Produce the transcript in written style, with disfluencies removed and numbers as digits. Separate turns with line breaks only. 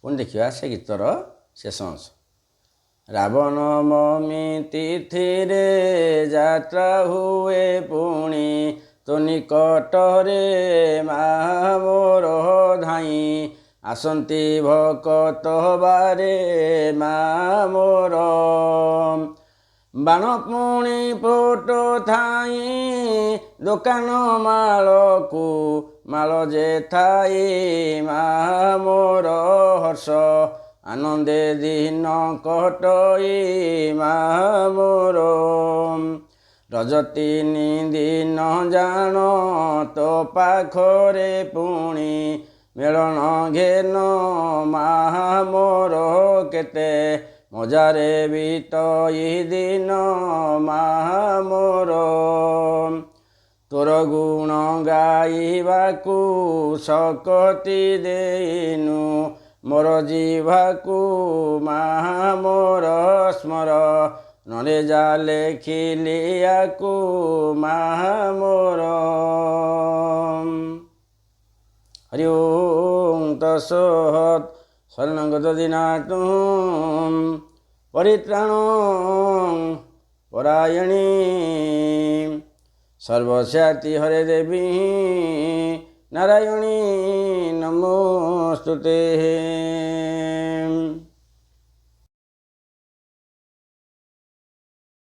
ପୁଣି ଦେଖିବା ସେ ଗୀତର ଶେଷ ଅଂଶ। ରାବଣମମି ତିଥିରେ ଯାତ୍ରା ହୁଏ ପୁଣି ତୋ ନିକଟରେ ମା ମୋର ଧାଇଁ ଆସନ୍ତି ଭକତ ବାରେ ମା ମୋର ବାଣ ପୁଣି ଫୋଟ ଥାଇ ଦୋକାନ ମାଳକୁ ମାଳ ଯେ ଥାଇ ମା ମୋର ହର୍ଷ ଆନନ୍ଦେ ଦିନ କଟଇ ମା ମୋର ରଜ 3 ଦିନ ଜାଣ ତୋ ପାଖରେ ପୁଣି ମେଳନ ଘେନ ମା ମୋର କେତେ ମଜାରେ ବିତଇ ଦିନ ମା ମୋର ତୋର ଗୁଣ ଗାଇବାକୁ ଶକ୍ତି ଦେଇନୁ ମୋର ଜିହ୍ବାକୁ ମା ମୋର ସ୍ମର ନରେ ଯା ଲେଖିଲିଆକୁ ମା ମୋର। ହରି ଓಂ ତତ୍ସତ୍। ଶରଣଂ ଦଧିନାଥ ପରିତ୍ରାଣ ପରାୟଣୀ ସର୍ବସ୍ୟାତି ହରେ ଦେବୀ ନାରାୟଣୀ ନମୋସ୍ତୁତେ।